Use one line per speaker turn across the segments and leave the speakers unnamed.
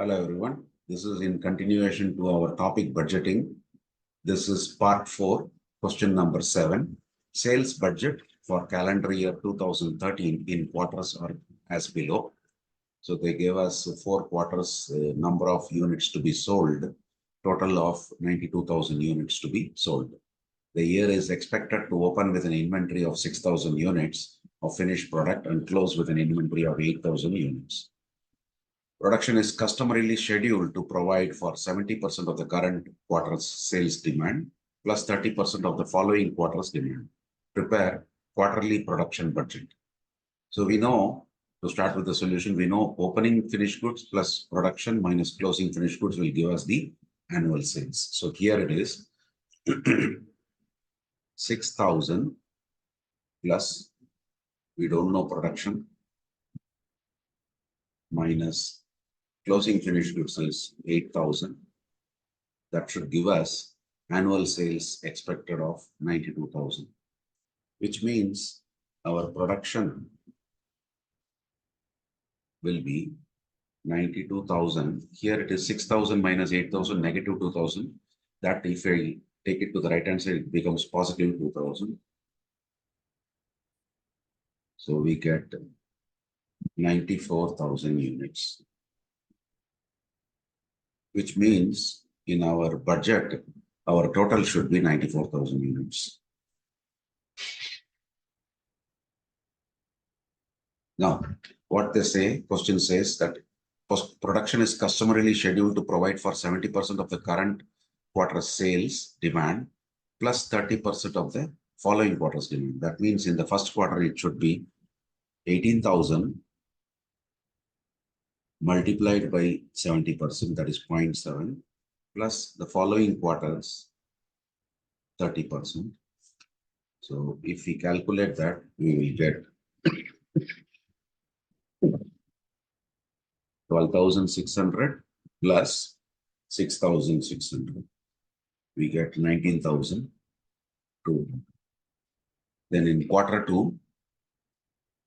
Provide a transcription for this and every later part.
Hello everyone. This is in continuation to our topic budgeting. This is part 4, question number 7. Sales budget for calendar year 2013 in quarters are as below. So they gave us 4 quarters number of units to be sold, total of 92,000 units to be sold. The year is expected to open with an inventory of 6,000 units of finished product and close with an inventory of 8,000 units. Production is customarily scheduled to provide for 70% of the current quarter's sales demand, plus 30% of the following quarter's demand. Prepare quarterly production budget. So we know, to start with the solution, we know opening finished goods plus production minus closing finished goods will give us the annual sales. So here it is 6,000 plus, we don't know production, minus closing finished goods is 8,000. That should give us annual sales expected of 92,000, which means our production will be 92,000. Here it is 6,000 minus 8,000, negative 2,000. That if I take it to the right hand side, it becomes positive 2,000. So we get 94,000 units. Which means in our budget, our total should be 94,000 units. Now, what they say, question says that production is customarily scheduled to provide for 70% of the current quarter's sales demand, plus 30% of the following quarter's demand. That means in the first quarter, it should be 18,000 multiplied by 70%, that is 0.7, plus the following quarters, 30%. So if we calculate that, we will get 12,600 plus 6,600. We get 19,002. Then in quarter 2,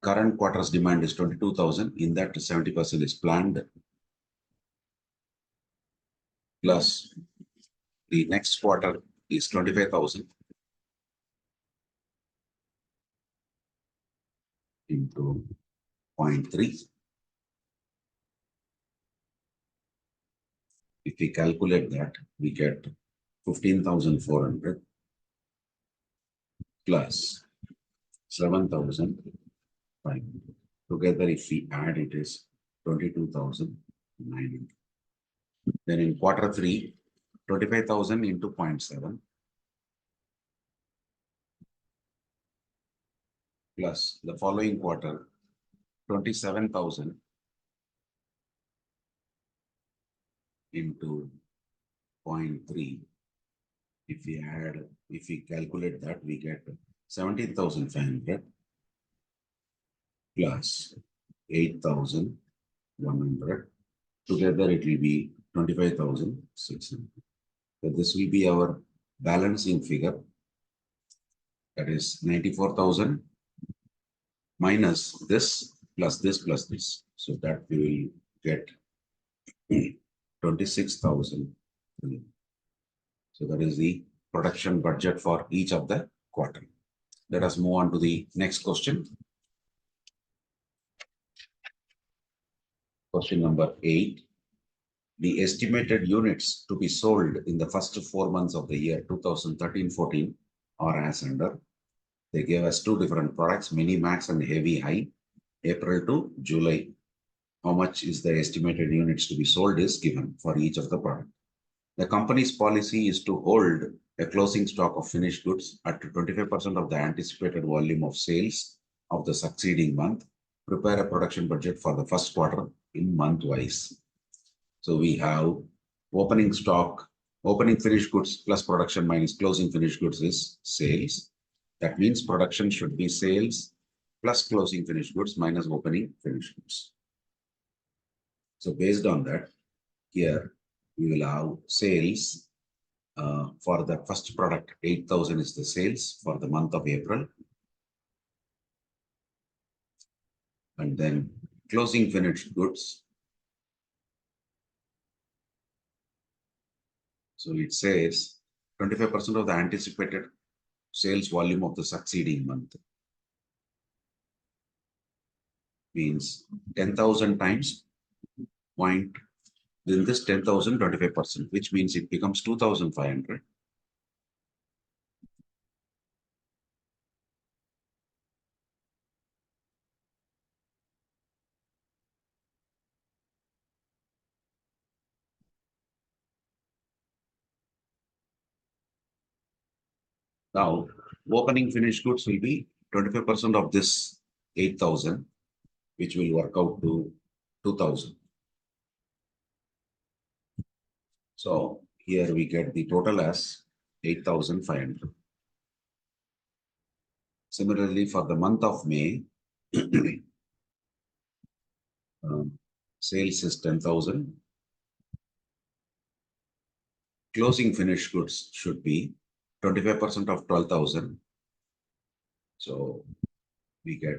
current quarter's demand is 22,000. In that 70% is planned. Plus the next quarter is 25,000 into 0.3. If we calculate that, we get 15,400 plus 7,000. Together, if we add, it is 22,900. Then in quarter 3, 25,000 into 0.7 plus the following quarter, 27,000 into 0.3. If we calculate that, we get 17,500. Plus 8,100. Together it will be 25,600. So this will be our balancing figure. That is 94,000 minus this plus this plus this. So that we will get 26,000. So that is the production budget for each of the quarter. Let us move on to the next question. Question number 8. The estimated units to be sold in the first 4 months of the year 2013-14 are as under. They gave us 2 different products, mini max and heavy high, April to July. How much is the estimated units to be sold is given for each of the product. The company's policy is to hold a closing stock of finished goods at 25% of the anticipated volume of sales of the succeeding month. Prepare a production budget for the first quarter in month-wise. So we have opening stock, opening finished goods plus production minus closing finished goods is sales. That means production should be sales plus closing finished goods minus opening finished goods. So based on that, here we will have sales for the first product, 8,000 is the sales for the month of April. And then closing finished goods So it says 25% of the anticipated sales volume of the succeeding month. Means 10,000 times point, then this 10,000, 25%, which means it becomes 2,500. Now, opening finished goods will be 25% of this 8,000, which will work out to 2,000. So here we get the total as 8,500. Similarly, for the month of May, sales is 10,000. Closing finished goods should be 25% of 12,000. So we get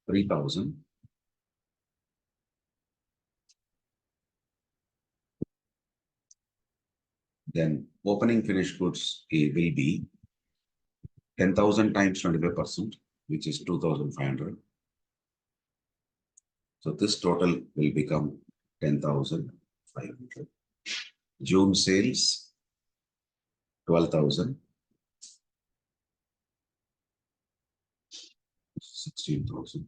3,000. Then opening finished goods will be 10,000 times 25%, which is 2,500. So this total will become 10,500. June sales 12,000. 16,000.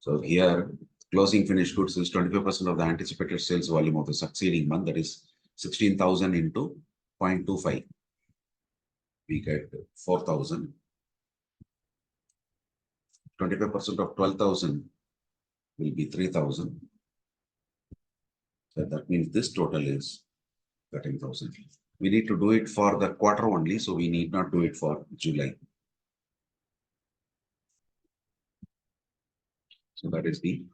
So here closing finished goods is 25% of the anticipated sales volume of the succeeding month, that is 16,000 into 0.25. We get 4,000. 25% of 12,000 will be 3,000. So that means this total is 13,000. We need to do it for the quarter only, so we need not do it for July. So that is the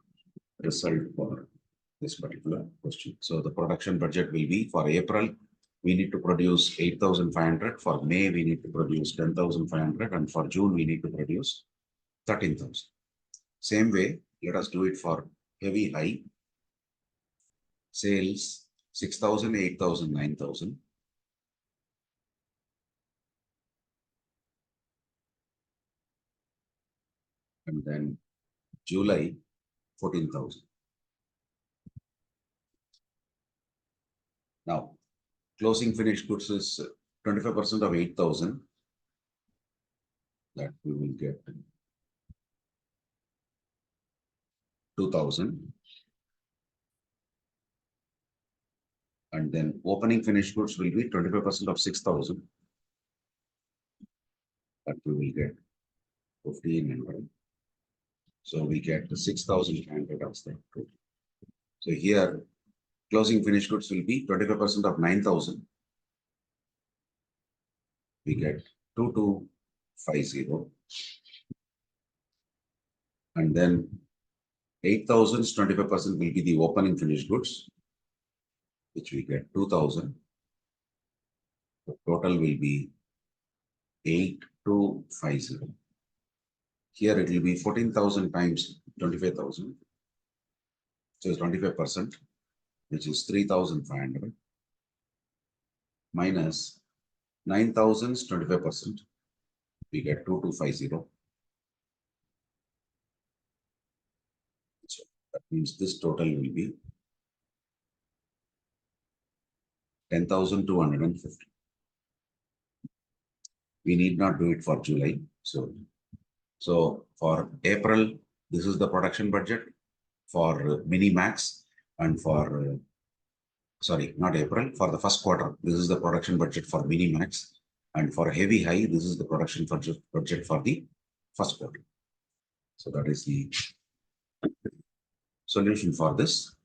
result for this particular question. So the production budget will be for April, we need to produce 8,500. For May, we need to produce 10,500. And for June, we need to produce 13,000. Same way, let us do it for heavy high. Sales 6,000, 8,000, 9,000. And then July 14,000. Now, closing finished goods is 25% of 8,000. That we will get 2,000. And then opening finished goods will be 25% of 6,000. That we will get 1,500. So we get the 6,500 as the total. So here, closing finished goods will be 25% of 9,000. We get 2,250. And then 8,000's 25% will be the opening finished goods, which we get 2,000. The total will be 8,250. Here it will be 14,000 times 25,000. So it's 25%, which is 3,500 minus 9,000's 25%. We get 2,250. So that means this total will be 10,250. We need not do it for July. So for April, this is the production budget for Minimax, and for sorry, not April, for the first quarter, this is the production budget for Minimax, and for Heavy High, this is the production budget for the first quarter. So that is the solution for this.